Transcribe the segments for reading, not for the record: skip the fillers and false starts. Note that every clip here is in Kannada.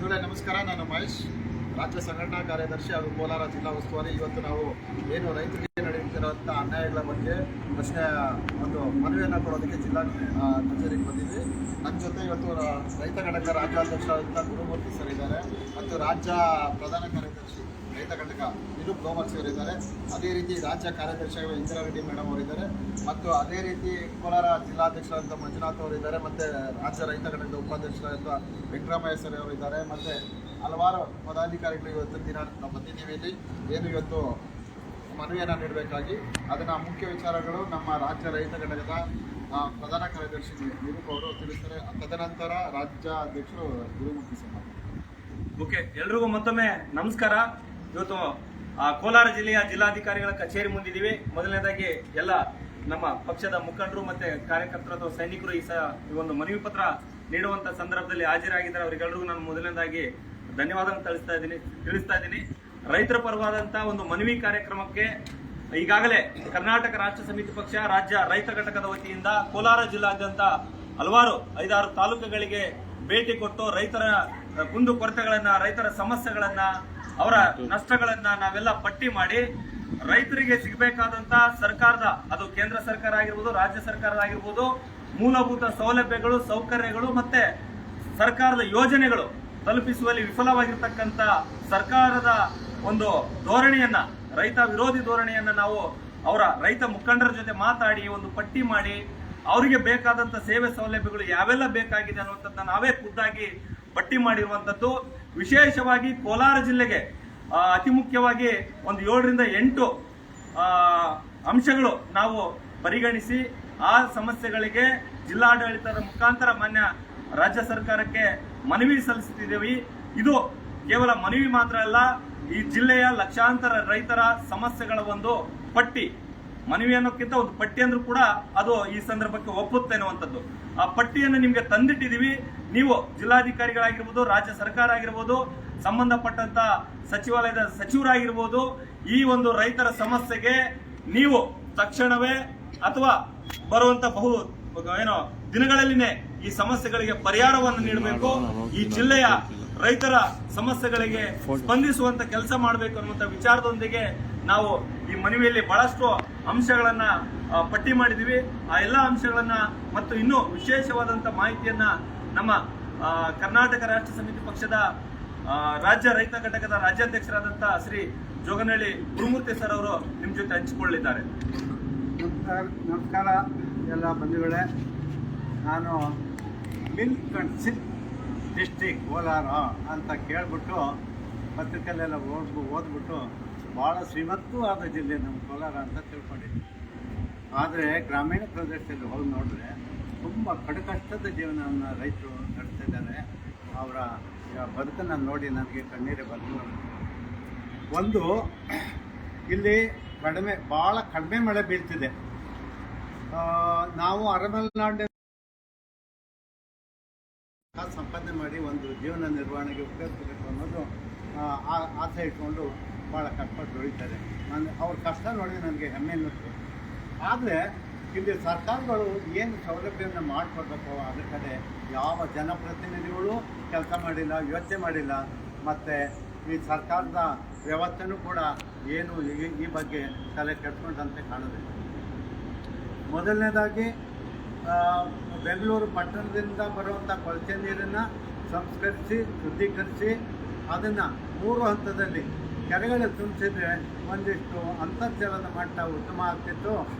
ಬಂಧುಗಳೇ ನಮಸ್ಕಾರ. ನಾನು ಮಹೇಶ್, ರಾಜ್ಯ ಸಂಘಟನಾ ಕಾರ್ಯದರ್ಶಿ ಹಾಗೂ ಕೋಲಾರ ಜಿಲ್ಲಾ ಉಸ್ತುವಾರಿ. ಇವತ್ತು ನಾವು ಏನು ರೈತರಿಗೆ ನಡೆಯುತ್ತಿರುವಂಥ ಅನ್ಯಾಯಗಳ ಬಗ್ಗೆ ಒಂದು ಮನವಿಯನ್ನು ಕೊಡೋದಕ್ಕೆ ಜಿಲ್ಲಾ ಕಚೇರಿಗೆ ಬಂದಿದ್ವಿ. ನನ್ನ ಜೊತೆ ಇವತ್ತು ರೈತ ಘಟಕ ರಾಜ್ಯಾಧ್ಯಕ್ಷರಾದಂಥ ಗುರುಮೂರ್ತಿ ಸರ್ ಇದ್ದಾರೆ ಮತ್ತು ರಾಜ್ಯ ಪ್ರಧಾನ ಕಾರ್ಯದರ್ಶಿ ರೈತ ಘಟಕ ನಿರೂಪ್ ಗೋಮರ್ಸಿ ಅವರಿದ್ದಾರೆ. ಅದೇ ರೀತಿ ರಾಜ್ಯ ಕಾರ್ಯದರ್ಶಿಗಳು ಇಂದಿರಾ ರೆಡ್ಡಿ ಮೇಡಮ್ ಅವರಿದ್ದಾರೆ ಮತ್ತು ಅದೇ ರೀತಿ ಕೋಲಾರ ಜಿಲ್ಲಾಧ್ಯಕ್ಷರಾದಂಥ ಮಂಜುನಾಥ್ ಅವರಿದ್ದಾರೆ ಮತ್ತು ರಾಜ್ಯ ರೈತ ಘಟಕದ ಉಪಾಧ್ಯಕ್ಷರಾದಂಥ ವೆಂಕಟರಾಮಯ್ಯ ಸರ್ ಅವರಿದ್ದಾರೆ ಮತ್ತು ಹಲವಾರು ಪದಾಧಿಕಾರಿಗಳು ಇವತ್ತಿನ ದಿನ ನಾವು ಬಂದಿದ್ದೀವಿ. ಇಲ್ಲಿ ಏನು ಇವತ್ತು ಮನವಿಯನ್ನು ನೀಡಬೇಕಾಗಿ ಅದನ್ನು ಮುಖ್ಯ ವಿಚಾರಗಳು ನಮ್ಮ ರಾಜ್ಯ ರೈತ ಘಟಕದ ಪ್ರಧಾನ ಕಾರ್ಯದರ್ಶಿ ನಿರೂಪ್ ಅವರು ತಿಳಿಸ್ತಾರೆ. ತದನಂತರ ರಾಜ್ಯಾಧ್ಯಕ್ಷರು ಗುರುಮೂರ್ತಿ ಸರ್. ಓಕೆ, ಎಲ್ರಿಗೂ ಮತ್ತೊಮ್ಮೆ ನಮಸ್ಕಾರ. ಇವತ್ತು ಕೋಲಾರ ಜಿಲ್ಲೆಯ ಜಿಲ್ಲಾಧಿಕಾರಿಗಳ ಕಚೇರಿ ಮುಂದಿದ್ದೀವಿ. ಮೊದಲನೇದಾಗಿ ಎಲ್ಲ ನಮ್ಮ ಪಕ್ಷದ ಮುಖಂಡರು ಮತ್ತೆ ಕಾರ್ಯಕರ್ತರು ಅಥವಾ ಸೈನಿಕರು ಈ ಒಂದು ಮನವಿ ಪತ್ರ ನೀಡುವಂತ ಸಂದರ್ಭದಲ್ಲಿ ಹಾಜರಾಗಿದ್ದಾರೆ. ಅವರಿಗೆಲ್ಲರಿಗೂ ನಾನು ಮೊದಲನೇದಾಗಿ ಧನ್ಯವಾದ ತಿಳಿಸ್ತಾ ಇದ್ದೀನಿ. ರೈತರ ಪರವಾದಂತ ಒಂದು ಮನವಿ ಕಾರ್ಯಕ್ರಮಕ್ಕೆ ಈಗಾಗಲೇ ಕರ್ನಾಟಕ ರಾಷ್ಟ್ರ ಸಮಿತಿ ಪಕ್ಷ ರಾಜ್ಯ ರೈತ ಘಟಕದ ವತಿಯಿಂದ ಕೋಲಾರ ಜಿಲ್ಲಾದ್ಯಂತ ಹಲವಾರು 5-6 ತಾಲೂಕುಗಳಿಗೆ ಭೇಟಿ ಕೊಟ್ಟು ರೈತರ ಕುಂದು ಕೊರತೆಗಳನ್ನ, ರೈತರ ಸಮಸ್ಯೆಗಳನ್ನ, ಅವರ ನಷ್ಟಗಳನ್ನ ನಾವೆಲ್ಲ ಪಟ್ಟಿ ಮಾಡಿ ರೈತರಿಗೆ ಸಿಗಬೇಕಾದಂತ ಸರ್ಕಾರದ, ಅದು ಕೇಂದ್ರ ಸರ್ಕಾರ ಆಗಿರ್ಬೋದು, ರಾಜ್ಯ ಸರ್ಕಾರ ಆಗಿರ್ಬೋದು, ಮೂಲಭೂತ ಸೌಲಭ್ಯಗಳು, ಸೌಕರ್ಯಗಳು ಮತ್ತೆ ಸರ್ಕಾರದ ಯೋಜನೆಗಳು ತಲುಪಿಸುವಲ್ಲಿ ವಿಫಲವಾಗಿರ್ತಕ್ಕಂಥ ಸರ್ಕಾರದ ಒಂದು ಧೋರಣೆಯನ್ನ, ರೈತ ವಿರೋಧಿ ಧೋರಣೆಯನ್ನ ನಾವು ಅವರ ರೈತ ಮುಖಂಡರ ಜೊತೆ ಮಾತಾಡಿ ಒಂದು ಪಟ್ಟಿ ಮಾಡಿ ಅವರಿಗೆ ಬೇಕಾದಂತ ಸೇವೆ ಸೌಲಭ್ಯಗಳು ಯಾವೆಲ್ಲ ಬೇಕಾಗಿದೆ ಅನ್ನುವಂಥದ್ದನ್ನ ನಾವೇ ಖುದ್ದಾಗಿ ಪಟ್ಟಿ ಮಾಡಿರುವಂತದ್ದು. ವಿಶೇಷವಾಗಿ ಕೋಲಾರ ಜಿಲ್ಲೆಗೆ ಅತಿ ಮುಖ್ಯವಾಗಿ ಒಂದು 7ರಿಂದ 8 ಅಂಶಗಳು ನಾವು ಪರಿಗಣಿಸಿ ಆ ಸಮಸ್ಯೆಗಳಿಗೆ ಜಿಲ್ಲಾಡಳಿತದ ಮುಖಾಂತರ ಮಾನ್ಯ ರಾಜ್ಯ ಸರ್ಕಾರಕ್ಕೆ ಮನವಿ ಸಲ್ಲಿಸುತ್ತಿದ್ದೇವೆ. ಇದು ಕೇವಲ ಮನವಿ ಮಾತ್ರ ಅಲ್ಲ, ಈ ಜಿಲ್ಲೆಯ ಲಕ್ಷಾಂತರ ರೈತರ ಸಮಸ್ಯೆಗಳ ಒಂದು ಪಟ್ಟಿ. ಮನವಿ ಅನ್ನೋಕ್ಕಿಂತ ಒಂದು ಪಟ್ಟಿ ಅಂದ್ರೂ ಕೂಡ ಅದು ಈ ಸಂದರ್ಭಕ್ಕೆ ಒಪ್ಪುತ್ತೆ ಅನ್ನುವಂಥದ್ದು. ಆ ಪಟ್ಟಿಯನ್ನು ನಿಮ್ಗೆ ತಂದಿಟ್ಟಿದೀವಿ. ನೀವು ಜಿಲ್ಲಾಧಿಕಾರಿಗಳಾಗಿರ್ಬೋದು, ರಾಜ್ಯ ಸರ್ಕಾರ ಆಗಿರ್ಬೋದು, ಸಂಬಂಧಪಟ್ಟಂತ ಸಚಿವಾಲಯದ ಸಚಿವರಾಗಿರ್ಬೋದು, ಈ ಒಂದು ರೈತರ ಸಮಸ್ಯೆಗೆ ನೀವು ತಕ್ಷಣವೇ ಅಥವಾ ಬರುವಂತ ದಿನಗಳಲ್ಲಿನೇ ಈ ಸಮಸ್ಯೆಗಳಿಗೆ ಪರಿಹಾರವನ್ನು ನೀಡಬೇಕು. ಈ ಜಿಲ್ಲೆಯ ರೈತರ ಸಮಸ್ಯೆಗಳಿಗೆ ಸ್ಪಂದಿಸುವಂತ ಕೆಲಸ ಮಾಡಬೇಕು ಅನ್ನುವಂಥ ವಿಚಾರದೊಂದಿಗೆ ನಾವು ಈ ಮನವಿಯಲ್ಲಿ ಬಹಳಷ್ಟು ಅಂಶಗಳನ್ನ ಪಟ್ಟಿ ಮಾಡಿದೀವಿ. ಆ ಎಲ್ಲ ಅಂಶಗಳನ್ನ ಮತ್ತು ಇನ್ನೂ ವಿಶೇಷವಾದಂತ ಮಾಹಿತಿಯನ್ನ ನಮ್ಮ ಕರ್ನಾಟಕ ರಾಷ್ಟ್ರ ಸಮಿತಿ ಪಕ್ಷದ ರಾಜ್ಯ ರೈತ ಘಟಕದ ರಾಜ್ಯಾಧ್ಯಕ್ಷರಾದಂಥ ಶ್ರೀ ಜೋಗನಹಳ್ಳಿ ಗುರುಮೂರ್ತಿ ಸರ್ ಅವರು ನಿಮ್ಮ ಜೊತೆ ಹಂಚಿಕೊಳ್ಳಿದ್ದಾರೆ. ನಮಸ್ಕಾರ ಎಲ್ಲ ಬಂಧುಗಳೇ. ನಾನು milk and silk district Kolar ಅಂತ ಕೇಳ್ಬಿಟ್ಟು ಪತ್ರಿಕೆಯಲ್ಲೆಲ್ಲ ಓದ್ಬಿಟ್ಟು ಭಾಳ ಶ್ರೀಮಂತವಾದ ಜಿಲ್ಲೆ ನಮ್ಮ ಕೋಲಾರ ಅಂತ ತಿಳ್ಕೊಂಡಿದ್ದೆ. ಆದರೆ ಗ್ರಾಮೀಣ ಪ್ರದೇಶದಲ್ಲಿ ಹೋಗಿ ನೋಡಿದ್ರೆ ತುಂಬ ಕಡುಕಷ್ಟದ ಜೀವನವನ್ನು ರೈತರು ನಡೆಸ್ತಿದ್ದಾರೆ. ಅವರ ಬದುಕನ್ನು ನೋಡಿ ನನಗೆ ಕಣ್ಣೀರೇ ಬಂದು, ಒಂದು ಇಲ್ಲಿ ಭಾಳ ಕಡಿಮೆ ಮಳೆ ಬೀಳ್ತಿದೆ. ನಾವು ಅರಮಲೆನಾಡಿನ ಸಂಪಾದನೆ ಮಾಡಿ ಒಂದು ಜೀವನ ನಿರ್ವಹಣೆಗೆ ಉಪಯೋಗಿಸಬೇಕು ಅನ್ನೋದು ಆಸೆ ಇಟ್ಕೊಂಡು ಭಾಳ ಕಷ್ಟಪಟ್ಟು ದುಡಿತಾರೆ. ಅವ್ರ ಕಷ್ಟ ನೋಡಿ ನನಗೆ ಹೆಮ್ಮೆ ಅನ್ನಿಸ್ತು. ಆದರೆ ಇಲ್ಲಿ ಸರ್ಕಾರಗಳು ಏನು ಸೌಲಭ್ಯವನ್ನು ಮಾಡಿಕೊಡ್ಬೇಕು ಅದ್ರ ಕಡೆ ಯಾವ ಜನಪ್ರತಿನಿಧಿಗಳು ಕೆಲಸ ಮಾಡಿಲ್ಲ, ಯೋಚನೆ ಮಾಡಿಲ್ಲ. ಮತ್ತು ಈ ಸರ್ಕಾರದ ವ್ಯವಸ್ಥೆನೂ ಕೂಡ ಏನು ಈ ಬಗ್ಗೆ ತಲೆ ಕೆಡ್ಕೊಂಡಂತೆ ಕಾಣೋದಿಲ್ಲ. ಮೊದಲನೇದಾಗಿ ಬೆಂಗಳೂರು ಪಟ್ಟಣದಿಂದ ಬರುವಂಥ ಕೊಳಚೆ ನೀರನ್ನು ಸಂಸ್ಕರಿಸಿ ಶುದ್ಧೀಕರಿಸಿ ಅದನ್ನು 3 ಹಂತದಲ್ಲಿ ಕೆರೆಗಳು ತುಂಬಿಸಿದ್ರೆ ಒಂದಿಷ್ಟು ಅಂತರ್ಜಲದ ಮಟ್ಟ ಉತ್ತಮ ಆಗ್ತಿತ್ತು.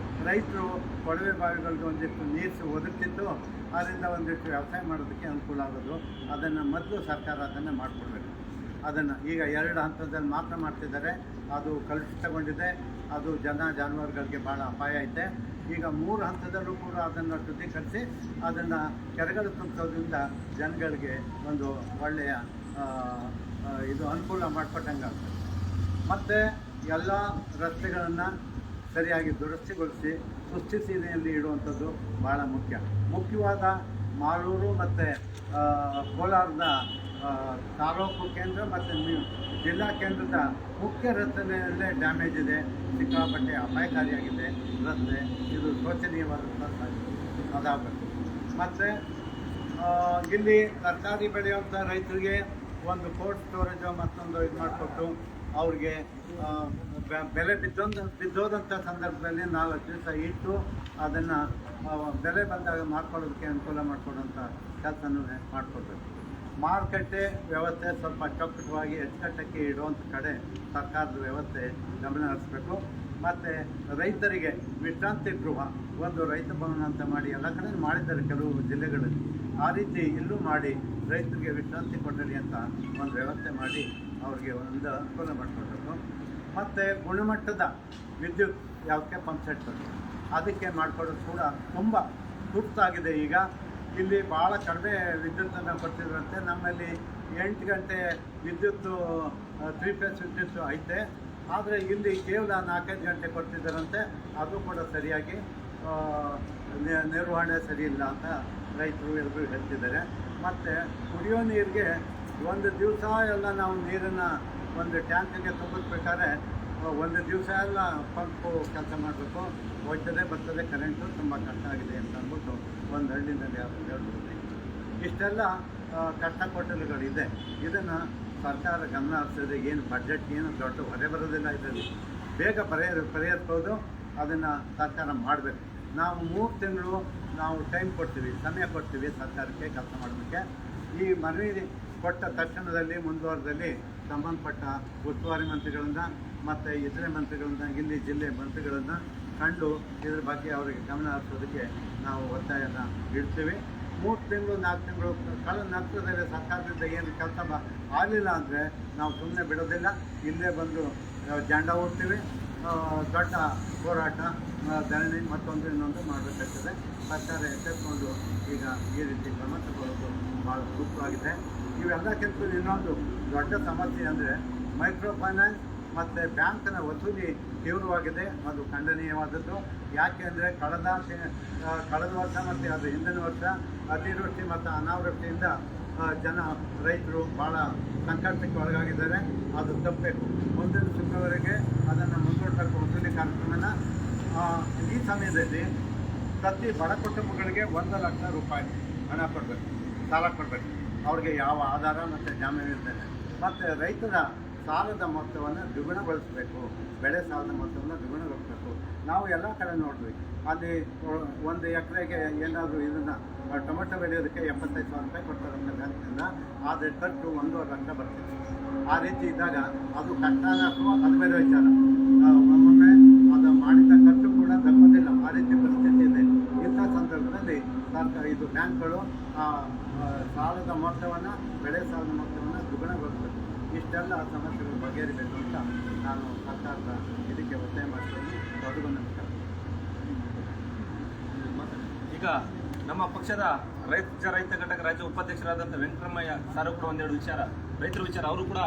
ರೈತರು ಕೊಳವೆ ಬಾವಿಗಳಿಗೆ ಒಂದಿಷ್ಟು ನೀರು ಒದಗ್ತಿತ್ತು. ಅದರಿಂದ ಒಂದಿಷ್ಟು ವ್ಯವಸಾಯ ಮಾಡೋದಕ್ಕೆ ಅನುಕೂಲ ಆಗೋದು. ಅದನ್ನು ಮೊದಲು ಸರ್ಕಾರ ಅದನ್ನು ಮಾಡಿಕೊಡ್ಬೇಕು. ಅದನ್ನು ಈಗ 2 ಹಂತದಲ್ಲಿ ಮಾತ್ರ ಮಾಡ್ತಿದ್ದಾರೆ. ಅದು ಕಲುಷಿತಗೊಂಡಿದೆ. ಅದು ಜಾನುವಾರುಗಳಿಗೆ ಭಾಳ ಅಪಾಯ ಐತೆ. ಈಗ 3 ಹಂತದಲ್ಲೂ ಕೂಡ ಅದನ್ನು ಶುದ್ಧೀಕರಿಸಿ ಅದನ್ನು ಕೆರೆಗಳು ತುಂಬಿಸೋದ್ರಿಂದ ಜನಗಳಿಗೆ ಒಂದು ಒಳ್ಳೆಯ ಇದು ಅನುಕೂಲ ಮಾಡಿಕೊಟ್ಟಂಗಾಗ್ತದೆ. ಮತ್ತು ಎಲ್ಲ ರಸ್ತೆಗಳನ್ನು ಸರಿಯಾಗಿ ದುರಸ್ತಿಗೊಳಿಸಿ ಸುಸ್ಥಿತಿಯಲ್ಲಿ ಇಡುವಂಥದ್ದು ಭಾಳ ಮುಖ್ಯವಾದ ಮಾಲೂರು ಮತ್ತು ಕೋಲಾರದ ತಾಲೂಕು ಕೇಂದ್ರ ಮತ್ತು ಜಿಲ್ಲಾ ಕೇಂದ್ರದ ಮುಖ್ಯ ರಸ್ತೆಯಲ್ಲೇ ಡ್ಯಾಮೇಜ್ ಇದೆ. ಸಿಕ್ಕಾಪಟ್ಟೆ ಅಪಾಯಕಾರಿಯಾಗಿದೆ ರಸ್ತೆ. ಇದು ಶೋಚನೀಯವಾದಂಥ ಅದಾಗಬೇಕು. ಮತ್ತು ಇಲ್ಲಿ ತರಕಾರಿ ಬೆಳೆಯುವಂಥ ರೈತರಿಗೆ ಒಂದು ಕೋಲ್ಡ್ ಸ್ಟೋರೇಜ್ ಮತ್ತೊಂದು ಇದು ಮಾಡಿಕೊಟ್ಟು ಅವ್ರಿಗೆ ಬೆಲೆ ಬಿದ್ದೋದಂಥ ಸಂದರ್ಭದಲ್ಲಿ 4 ದಿವಸ ಇಟ್ಟು ಅದನ್ನು ಬೆಲೆ ಬಂದಾಗ ಮಾಡ್ಕೊಳ್ಳೋದಕ್ಕೆ ಅನುಕೂಲ ಮಾಡಿಕೊಡೋಂಥ ಕೆಲಸನೂ ಮಾಡಿಕೊಡ್ಬೇಕು. ಮಾರುಕಟ್ಟೆ ವ್ಯವಸ್ಥೆ ಸ್ವಲ್ಪ ಚೊಕ್ಕಟವಾಗಿ ಅಚ್ಚುಕಟ್ಟಕ್ಕೆ ಇಡುವಂಥ ಕಡೆ ಸರ್ಕಾರದ ವ್ಯವಸ್ಥೆ ಗಮನ ಹರಿಸಬೇಕು. ಮತ್ತು ರೈತರಿಗೆ ವಿಶ್ರಾಂತಿ ಗೃಹ, ಒಂದು ರೈತ ಭವನ ಅಂತ ಮಾಡಿ ಎಲ್ಲ ಕಡೆ ಮಾಡಿದ್ದಾರೆ ಕೆಲವು ಜಿಲ್ಲೆಗಳಲ್ಲಿ. ಆ ರೀತಿ ಇಲ್ಲೂ ಮಾಡಿ ರೈತರಿಗೆ ವಿಶ್ರಾಂತಿ ಕೊಡಲಿ ಅಂತ ಒಂದು ವ್ಯವಸ್ಥೆ ಮಾಡಿ ಅವ್ರಿಗೆ ಒಂದು ಅನುಕೂಲ ಮಾಡಿಕೊಡ್ಬೇಕು. ಮತ್ತು ಗುಣಮಟ್ಟದ ವಿದ್ಯುತ್ ಯಾವಕ್ಕೆ ಪಂಪ್ ಸೆಟ್ ಅದಕ್ಕೆ ಮಾಡಿಕೊಡೋದು ಕೂಡ ತುಂಬ ತುರ್ತಾಗಿದೆ. ಈಗ ಇಲ್ಲಿ ಭಾಳ ಕಡಿಮೆ ವಿದ್ಯುತ್ತನ್ನು ಕೊಡ್ತಿದ್ರಂತೆ. ನಮ್ಮಲ್ಲಿ 8 ಗಂಟೆ ವಿದ್ಯುತ್ತು 3 ಫೇಸ್ ವಿದ್ಯುತ್ತು ಐತೆ, ಆದರೆ ಇಲ್ಲಿ ಕೇವಲ 4-5 ಗಂಟೆ ಕೊಡ್ತಿದ್ದಾರಂತೆ. ಅದು ಕೂಡ ಸರಿಯಾಗಿ ನಿರ್ವಹಣೆ ಸರಿ ಇಲ್ಲ ಅಂತ ರೈತರು ಎಲ್ಲರೂ ಹೇಳ್ತಿದ್ದಾರೆ. ಮತ್ತು ಕುಡಿಯೋ ನೀರಿಗೆ ಒಂದು ದಿವಸ ಎಲ್ಲ ನಾವು ನೀರನ್ನು ಒಂದು ಟ್ಯಾಂಕಿಗೆ ತುಂಬಿಸ್ಬೇಕಾದ್ರೆ ಒಂದು ದಿವಸ ಎಲ್ಲ ಪಂಪು ಕೆಲಸ ಮಾಡಬೇಕು. ಹೋಗ್ತದೆ ಬರ್ತದೆ, ಕರೆಂಟು ತುಂಬ ಕಷ್ಟ ಆಗಿದೆ ಅಂತ ಅಂದ್ಬಿಟ್ಟು ಒಂದು ಹಳ್ಳಿನಲ್ಲಿ ಹೇಳ್ಬೋದು. ಇಷ್ಟೆಲ್ಲ ಕಷ್ಟಪಟ್ಟಲುಗಳಿದೆ. ಇದನ್ನು ಸರ್ಕಾರ ಗಮನ ಹರಿಸಿದ್ರೆ ಏನು ಬಡ್ಜೆಟ್ ಏನು ದೊಡ್ಡ ಹೊರೆ ಬರೋದಿಲ್ಲ. ಇದರಲ್ಲಿ ಬೇಗ ಪರಿಹರಿಸ್ಬೋದು. ಅದನ್ನು ಸರ್ಕಾರ ಮಾಡಬೇಕು. ನಾವು 3 ತಿಂಗಳು ನಾವು ಟೈಮ್ ಕೊಡ್ತೀವಿ, ಸಮಯ ಕೊಡ್ತೀವಿ ಸರ್ಕಾರಕ್ಕೆ ಕೆಲಸ ಮಾಡೋದಕ್ಕೆ. ಈ ಮನವಿ ಕೊಟ್ಟ ತಕ್ಷಣದಲ್ಲಿ ಮುಂದುವರೆದಲ್ಲಿ ಸಂಬಂಧಪಟ್ಟ ಉಸ್ತುವಾರಿ ಮಂತ್ರಿಗಳಿಂದ ಮತ್ತು ಇತರೆ ಮಂತ್ರಿಗಳಿಂದ ಇಲ್ಲಿ ಜಿಲ್ಲೆ ಮಂತ್ರಿಗಳನ್ನು ಕಂಡು ಇದ್ರ ಬಗ್ಗೆ ಅವರಿಗೆ ಗಮನ ಹರಿಸೋದಕ್ಕೆ ನಾವು ಒತ್ತಾಯನ ಇಡ್ತೀವಿ. 3 ತಿಂಗಳು 4 ತಿಂಗಳು ಕಳೆದ ನಂತರದಲ್ಲಿ ಸರ್ಕಾರದಿಂದ ಏನು ಕೆಲಸ ಆಗಲಿಲ್ಲ ಅಂದರೆ ನಾವು ಸುಮ್ಮನೆ ಬಿಡೋದಿಲ್ಲ. ಇಲ್ಲೇ ಬಂದು ಜಾಂಡ ಓಡ್ತೀವಿ. ದೊಡ್ಡ ಹೋರಾಟ, ಧರಣಿ ಮತ್ತೊಂದು ಇನ್ನೊಂದು ಮಾಡಬೇಕಾಗ್ತದೆ. ಸರ್ಕಾರ ಎಚ್ಚೆತ್ಕೊಂಡು ಈಗ ಈ ರೀತಿ ಕ್ರಮ ತಗೊಳ್ಳೋದು ಭಾಳ ಸೂಕ್ತವಾಗಿದೆ. ಇವೆಲ್ಲಕ್ಕಿಂತ ಇನ್ನೊಂದು ದೊಡ್ಡ ಸಮಸ್ಯೆ ಅಂದರೆ ಮೈಕ್ರೋ ಫೈನಾನ್ಸ್ ಮತ್ತು ಬ್ಯಾಂಕ್ನ ವಸೂಲಿ ತೀವ್ರವಾಗಿದೆ. ಅದು ಖಂಡನೀಯವಾದದ್ದು. ಯಾಕೆ ಅಂದರೆ ಕಳೆದ ವರ್ಷ ಮತ್ತು ಅದು ಹಿಂದಿನ ವರ್ಷ ಅತಿವೃಷ್ಟಿ ಮತ್ತು ಅನಾವೃಷ್ಟಿಯಿಂದ ರೈತರು ಭಾಳ ಸಂಕಷ್ಟಕ್ಕೆ ಒಳಗಾಗಿದ್ದಾರೆ. ಅದು ತಪ್ಪಬೇಕು. ಮುಂದಿನ ಶುಕ್ರವಾರಕ್ಕೆ ಅದನ್ನು ಮುಂದೂಡಬೇಕು ವಸೂಲಿ ಕಾರ್ಯಕ್ರಮನ. ಈ ಸಮಯದಲ್ಲಿ ಪ್ರತಿ ಬಡ ಕುಟುಂಬಗಳಿಗೆ 1 ಲಕ್ಷ ರೂಪಾಯಿ ಹಣ ಕೊಡಬೇಕು, ಸಾಲ ಕೊಡಬೇಕು. ಅವ್ರಿಗೆ ಯಾವ ಆಧಾರ ಮತ್ತು ಜಾಮೀನು ಇರ್ತದೆ. ಮತ್ತು ರೈತರ ಸಾಲದ ಮೊತ್ತವನ್ನು ದ್ವಿಗುಣಗೊಳಿಸಬೇಕು. ಬೆಳೆ ಸಾಲದ ಮೊತ್ತವನ್ನು ದ್ವಿಗುಣಗೊಳಿಸಬೇಕು. ನಾವು ಎಲ್ಲ ಕಡೆ ನೋಡಿದ್ವಿ. ಅಲ್ಲಿ 1 ಎಕರೆಗೆ ಏನಾದರೂ ಇದನ್ನು ಟೊಮೆಟೊ ಬೆಳೆಯೋದಕ್ಕೆ 75,000 ರೂಪಾಯಿ ಕೊಡ್ತಾರೆ ಅಂತ ಬ್ಯಾಂಕಿನಿಂದ. ಆದರೆ ಖರ್ಚು 1.5 ಲಕ್ಷ ಬರ್ತದೆ. ಆ ರೀತಿ ಇದ್ದಾಗ ಅದು ಕಷ್ಟನ ಅಥವಾ ಅದು ಬೇರೆ ವಿಚಾರ. ಒಮ್ಮೊಮ್ಮೆ ಅದು ಮಾಡಿದ ಖರ್ಚು ಕೂಡ ತಪ್ಪೋದಿಲ್ಲ. ಆ ರೀತಿ ಪರಿಸ್ಥಿತಿ ಇದೆ. ಇಂಥ ಸಂದರ್ಭದಲ್ಲಿ ಸರ್ಕಾರ ಇದು ಬ್ಯಾಂಕ್ಗಳು ಸಾಲದ ಮೊತ್ತವನ್ನು, ಬೆಳೆ ಸಾಲದ ಮೊತ್ತವನ್ನು ದ್ವಿಗುಣಗೊಳಿಸಬೇಕು. ಇಷ್ಟೆಲ್ಲ ಸಮಸ್ಯೆಗಳು ಬಗೆಹರಿಬೇಕು ಅಂತ ನಾನು ಸರ್ಕಾರದ ಇದಕ್ಕೆ ಒತ್ತಾಯ ಮಾಡ್ತೀನಿ. ಅವ್ರಿಗೂ ನಮಸ್ಕಾರ. ಈಗ ನಮ್ಮ ಪಕ್ಷದ ರೈತ ಘಟಕ ರಾಜ್ಯ ಉಪಾಧ್ಯಕ್ಷರಾದಂಥ ವೆಂಕಟರಮಯ್ಯ ಸರ್ ಕೂಡ ಒಂದೆರಡು ರೈತರ ವಿಚಾರ, ಅವರು ಕೂಡ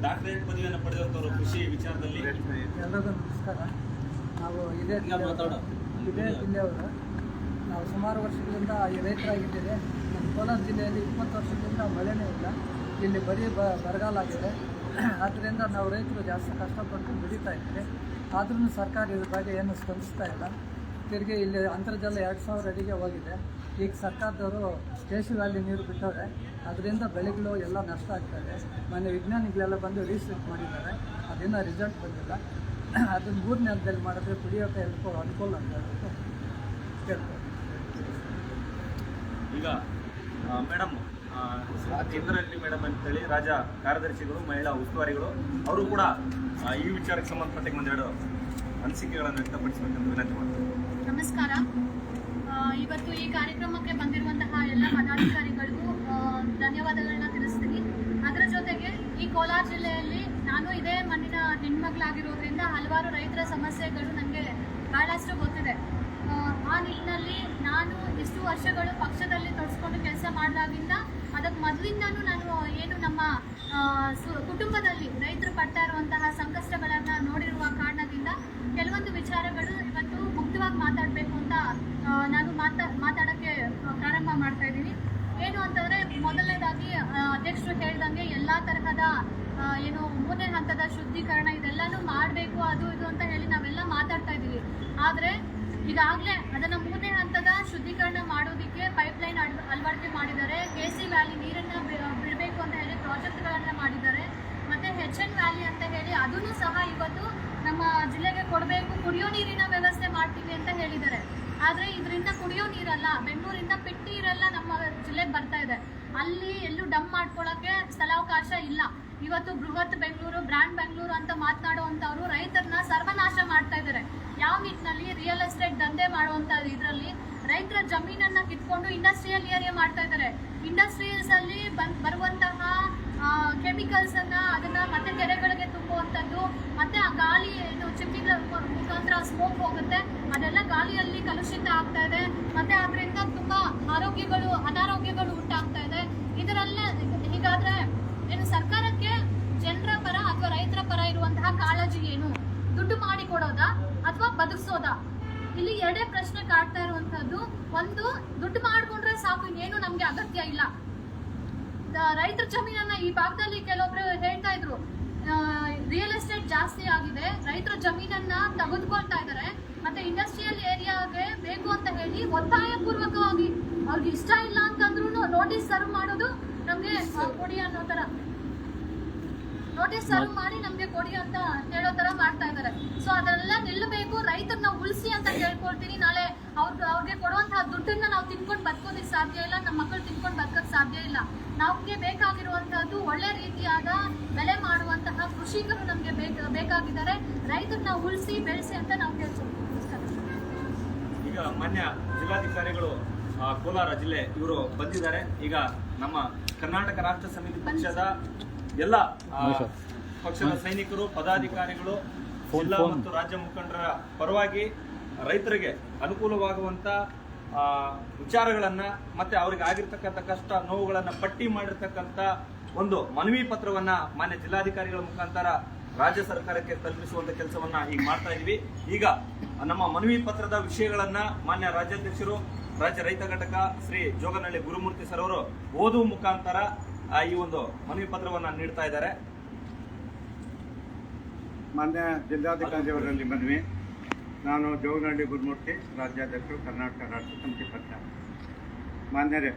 ಡಾಕ್ಟರೇಟ್ ಪದವಿಯನ್ನು ಪಡೆದಂಥವ್ರು ಕೃಷಿ ವಿಚಾರದಲ್ಲಿ. ಎಲ್ಲರಿಗೂ ನಮಸ್ಕಾರ. ನಾವು ಇದೇ ಜಿಲ್ಲೆಯವರು. ನಾವು ಸುಮಾರು ವರ್ಷಗಳಿಂದ ಈ ರೈತರಾಗಿದ್ದೇವೆ. ನಮ್ಮ ಕೋಲಾರ ಜಿಲ್ಲೆಯಲ್ಲಿ 20 ವರ್ಷದಿಂದ ಮಳೆನೇ ಇಲ್ಲ. ಇಲ್ಲಿ ಬರೀ ಬರಗಾಲ ಆಗಿದೆ. ಆದ್ದರಿಂದ ನಾವು ರೈತರು ಜಾಸ್ತಿ ಕಷ್ಟಪಟ್ಟು ದುಡಿತಾ ಇದ್ದೀವಿ. ಆದ್ರೂ ಸರ್ಕಾರ ಇದ್ರ ಬಗ್ಗೆ ಏನು ಸ್ಪಂದಿಸ್ತಾ ಇಲ್ಲ. ತಿರುಗಿ ಇಲ್ಲಿ ಅಂತರ್ಜಲ 2000 ಅಡಿಗೆ ಹೋಗಿದೆ. ಈಗ ಸರ್ಕಾರದವರು ಸ್ಟೇಷನ್ ವ್ಯಾಲಿ ನೀರು ಬಿಟ್ಟವ್ರೆ. ಅದರಿಂದ ಬೆಳೆಗಳು ಎಲ್ಲ ನಷ್ಟ ಆಗ್ತದೆ. ಮೊನ್ನೆ ವಿಜ್ಞಾನಿಗಳೆಲ್ಲ ಬಂದು ರಿಸರ್ಚ್ ಮಾಡಿದ್ದಾರೆ. ಅದರಿಂದ ರಿಸಲ್ಟ್ ಬಂದಿಲ್ಲ. ಅದನ್ನು 3ನೇ ಹಂತದಲ್ಲಿ ಮಾಡಿದ್ರೆ ಕುಡಿಯೋಕ್ಕೆ ಅನುಕೂಲ ಅಂತ ಹೇಳ್ಬಿಟ್ಟು ಕೇಳ್ತಾರೆ. ಈಗ ಮೇಡಮ್ ಇಂದ್ರಲ್ಲಿ ಮೇಡಮ್ ಅಂತೇಳಿ ರಾಜ್ಯ ಕಾರ್ಯದರ್ಶಿಗಳು, ಮಹಿಳಾ ಉಸ್ತುವಾರಿಗಳು, ಅವರು ಕೂಡ ಈ ವಿಚಾರಕ್ಕೆ ಸಂಬಂಧಪಟ್ಟ ಒಂದೆರಡು ಅನಿಸಿಕೆಗಳನ್ನು ವ್ಯಕ್ತಪಡಿಸಬೇಕಂತ ವಿನಂತಿ ಮಾಡ್ತಾರೆ. ನಮಸ್ಕಾರ. ಇವತ್ತು ಈ ಕಾರ್ಯಕ್ರಮಕ್ಕೆ ಬಂದಿರುವಂತಹ ಎಲ್ಲ ಪದಾಧಿಕಾರಿಗಳಿಗೂ ಧನ್ಯವಾದಗಳನ್ನ ತಿಳಿಸ್ತೀನಿ. ಅದರ ಜೊತೆಗೆ ಈ ಕೋಲಾರ ಜಿಲ್ಲೆಯಲ್ಲಿ ನಾನು ಇದೇ ಮಣ್ಣಿನ ಹೆಣ್ಮಗಳಾಗಿರೋದ್ರಿಂದ ಹಲವಾರು ರೈತರ ಸಮಸ್ಯೆಗಳು ನನಗೆ ಬಹಳಷ್ಟು ಗೊತ್ತಿದೆ. ಆ ನಿಟ್ಟಿನಲ್ಲಿ ನಾನು ಇಷ್ಟು ವರ್ಷಗಳು ಪಕ್ಷದಲ್ಲಿ ತೊಡಸ್ಕೊಂಡು ಕೆಲಸ ಮಾಡಿದಾಗಿಂದ ಅದಕ್ಕೆ ಮೊದಲಿಂದನೂ ನಾನು ಏನು ನಮ್ಮ ಕುಟುಂಬದಲ್ಲಿ ರೈತರು ಪಡ್ತಾ ಇರುವಂತಹ ಸಂಕಷ್ಟಗಳನ್ನು ನೋಡಿರುವ ಕಾರಣದಿಂದ ಕೆಲವೊಂದು ವಿಚಾರಗಳು ಇವತ್ತು ಮುಕ್ತವಾಗಿ ಮಾತಾಡಬೇಕು ಅಂತ ನಾನು ಮಾತಾಡೋಕ್ಕೆ ಪ್ರಾರಂಭ ಮಾಡ್ತಾ ಇದ್ದೀನಿ. ಏನು ಅಂತಂದರೆ, ಮೊದಲನೇದಾಗಿ ಅಧ್ಯಕ್ಷರು ಹೇಳಿದಂಗೆ ಎಲ್ಲ ತರಹದ ಏನು 3ನೇ ಹಂತದ ಶುದ್ಧೀಕರಣ ಇದೆಲ್ಲನೂ ಮಾಡಬೇಕು, ಅದು ಇದು ಅಂತ ಹೇಳಿ ನಾವೆಲ್ಲ ಮಾತಾಡ್ತಾ ಇದ್ದೀವಿ. ಆದರೆ ಈಗಾಗಲೇ ಅದನ್ನು 3ನೇ ಹಂತದ ಶುದ್ಧೀಕರಣ ಮಾಡೋದಕ್ಕೆ ಪೈಪ್ಲೈನ್ ಅಳವಡಿಕೆ ಮಾಡಿದ್ದಾರೆ. KC ವ್ಯಾಲಿ ನೀರನ್ನು ಬಿಡಬೇಕು ಅಂತ ಹೇಳಿ ಪ್ರಾಜೆಕ್ಟ್ ನಮ್ಮ ಜಿಲ್ಲೆಗೆ ಕೊಡಬೇಕು, ಕುಡಿಯೋ ನೀರಿನ ವ್ಯವಸ್ಥೆ ಮಾಡ್ತೀವಿ ಅಂತ ಹೇಳಿದ್ದಾರೆ. ಆದರೆ ಇದರಿಂದ ಕುಡಿಯೋ ನೀರಲ್ಲ, ಬೆಂಗಳೂರಿಂದ ಪಿಟ್ ನೀರೆಲ್ಲ ನಮ್ಮ ಜಿಲ್ಲೆಗೆ ಬರ್ತಾ ಇದೆ. ಅಲ್ಲಿ ಎಲ್ಲೂ ಡಂಪ್ ಮಾಡ್ಕೊಳ್ಳೋಕ್ಕೆ ಸ್ಥಳಾವಕಾಶ ಇಲ್ಲ. ಇವತ್ತು ಬೃಹತ್ ಬೆಂಗಳೂರು, ಬ್ರ್ಯಾಂಡ್ ಬೆಂಗಳೂರು ಅಂತ ಮಾತನಾಡುವಂಥವ್ರು ರೈತರನ್ನ ಸರ್ವನಾಶ ಮಾಡ್ತಾ ಇದ್ದಾರೆ. ಯಾವ ನಿಟ್ಟಿನಲ್ಲಿ? ರಿಯಲ್ ಎಸ್ಟೇಟ್ ದಂಧೆ ಮಾಡುವಂಥ ಇದರಲ್ಲಿ ರೈತರ ಜಮೀನನ್ನ ಕಿತ್ಕೊಂಡು ಇಂಡಸ್ಟ್ರಿಯಲ್ ಏರಿಯಾ ಮಾಡ್ತಾ ಇದ್ದಾರೆ. ಇಂಡಸ್ಟ್ರೀಸ್ ಅಲ್ಲಿ ಬರುವಂತಹ ಕೆಮಿಕಲ್ಸ್ ಅದನ್ನ ಮತ್ತೆ ಕೆರೆಗಳಿಗೆ ತುಂಬುವಂಥದ್ದು, ಮತ್ತೆ ಆ ಗಾಳಿ ಏನು ಚಿಮ್ನಿಗಳ ಮುಖಾಂತರ ಸ್ಮೋಕ್ ಹೋಗುತ್ತೆ, ಅದೆಲ್ಲ ಗಾಳಿಯಲ್ಲಿ ಕಲುಷಿತ ಆಗ್ತಾ ಇದೆ. ಮತ್ತೆ ಅದರಿಂದ ತುಂಬಾ ಅನಾರೋಗ್ಯಗಳು ಉಂಟಾಗ್ತಾ ಇದೆ. ಇದರೆಲ್ಲ ಹೀಗಾದ್ರೆ ಏನು ಸರ್ಕಾರಕ್ಕೆ ಜನರ ಪರ ಅಥವಾ ರೈತರ ಪರ ಇರುವಂತಹ ಕಾಳಜಿ ಏನು? ದುಡ್ಡು ಮಾಡಿ ಕೊಡೋದಾ ಅಥವಾ ಬದುಕಿಸೋದಾ? ಇಲ್ಲಿ ಎರಡೇ ಪ್ರಶ್ನೆ ಕಾಡ್ತಾ ಇರುವಂತದ್ದು. ಒಂದು, ದುಡ್ಡು ಮಾಡ್ಕೊಂಡ್ರೆ ಸಾಕು, ಏನು ನಮ್ಗೆ ಅಗತ್ಯ ಇಲ್ಲ. ರೈತರ ಜಮೀನನ್ನ ಈ ಭಾಗದಲ್ಲಿ ಕೆಲವೊಬ್ರು ಹೇಳ್ತಾ ಇದ್ರು, ರಿಯಲ್ ಎಸ್ಟೇಟ್ ಜಾಸ್ತಿ ಆಗಿದೆ, ರೈತರ ಜಮೀನನ್ನ ತೆಗೆದುಕೊಳ್ತಾ ಇದ್ದಾರೆ, ಮತ್ತೆ ಇಂಡಸ್ಟ್ರಿಯಲ್ ಏರಿಯಾಗೆ ಬೇಕು ಅಂತ ಹೇಳಿ ಒತ್ತಾಯ ಪೂರ್ವಕವಾಗಿ ಅವ್ರಿಗೆ ಇಷ್ಟ ಇಲ್ಲ ಅಂತಂದ್ರೂ ನೋಟಿಸ್ ಸರ್ವ್ ಮಾಡೋದು, ನಮ್ಗೆ ಕೊಡಿ ಅನ್ನೋ ತರ ನೋಟಿಸ್ ಸರ್ವ್ ಮಾಡಿ ನಮ್ಗೆ ಕೊಡಿ ಅಂತ ಹೇಳೋ ತರ ಮಾಡ್ತಾ ಇದ್ದಾರೆ. ಸೊ ಅದೆಲ್ಲ ನಿಲ್ಲಬೇಕು, ರೈತರನ್ನ ಉಳಿಸಿ ಅಂತ ಕೇಳ್ಕೊಳ್ತೀನಿ. ನಾಳೆ ಅವ್ರಿಗೆ ಕೊಡುವಂತಹ ದುಡ್ಡನ್ನ ನಾವು ತಿನ್ಕೊಂಡು ಬದುಕೋದಕ್ಕೆ ಸಾಧ್ಯ ಇಲ್ಲ, ನಮ್ಮ ಮಕ್ಕಳು ತಿನ್ಕೊಂಡು ಬದುಕಕ್ಕೆ ಸಾಧ್ಯ ಇಲ್ಲ. ನಮ್ಗೆ ಬೇಕಾಗಿರುವಂತಹದ್ದು ಒಳ್ಳೆ ರೀತಿಯಾದ ಬೆಲೆ ಮಾಡುವಂತಹ ಕೃಷಿಕರು ನಮ್ಗೆ ಬೇಕಾಗಿದ್ದಾರೆ. ರೈತರನ್ನ ಉಳಿಸಿ ಬೆಳೆಸಿ ಅಂತ ನಾವು ಕೇಳ್ಕೊಳ್ತೀವಿ. ಈಗ ಮಾನ್ಯ ಜಿಲ್ಲಾಧಿಕಾರಿಗಳು ಕೋಲಾರ ಜಿಲ್ಲೆ ಇವರು ಬಂದಿದ್ದಾರೆ. ಈಗ ನಮ್ಮ ಕರ್ನಾಟಕ ರಾಷ್ಟ್ರ ಸಮಿತಿ ಪಕ್ಷದ ಎಲ್ಲ ಪಕ್ಷದ ಸೈನಿಕರು, ಪದಾಧಿಕಾರಿಗಳು, ಜಿಲ್ಲಾ ಮತ್ತು ರಾಜ್ಯ ಮುಖಂಡರ ಪರವಾಗಿ ರೈತರಿಗೆ ಅನುಕೂಲವಾಗುವಂತ ವಿಚಾರಗಳನ್ನ ಮತ್ತೆ ಅವ್ರಿಗೆ ಆಗಿರ್ತಕ್ಕಂಥ ಕಷ್ಟ ನೋವುಗಳನ್ನ ಪಟ್ಟಿ ಮಾಡಿರ್ತಕ್ಕಂಥ ಒಂದು ಮನವಿ ಪತ್ರವನ್ನ ಮಾನ್ಯ ಜಿಲ್ಲಾಧಿಕಾರಿಗಳ ಮುಖಾಂತರ ರಾಜ್ಯ ಸರ್ಕಾರಕ್ಕೆ ತಲುಪಿಸುವಂತ ಕೆಲಸವನ್ನ ಈಗ ಮಾಡ್ತಾ ಇದೀವಿ. ಈಗ ನಮ್ಮ ಮನವಿ ಪತ್ರದ ವಿಷಯಗಳನ್ನ ಮಾನ್ಯ ರಾಜ್ಯಾಧ್ಯಕ್ಷರು, ರಾಜ್ಯ ರೈತ ಘಟಕ ಶ್ರೀ ಜೋಗನಹಳ್ಳಿ ಗುರುಮೂರ್ತಿ ಸರ್ ಅವರು ಓದುವ ಮುಖಾಂತರ ಈ ಒಂದು ಮನವಿ ಪತ್ರವನ್ನ ನೀಡ್ತಾ ಇದ್ದಾರೆ. ಮಾನ್ಯ ಜಿಲ್ಲಾಧಿಕಾರಿಯವರಲ್ಲಿ ಮನವಿ. ನಾನು ಜೋಗನಹಳ್ಳಿ ಗುರುಮೂರ್ತಿ, ರಾಜ್ಯಾಧ್ಯಕ್ಷರು, ಕರ್ನಾಟಕ ರಾಷ್ಟ್ರ ಸಮಿತಿ ಪಕ್ಷ. ಮಾನ್ಯರೇ,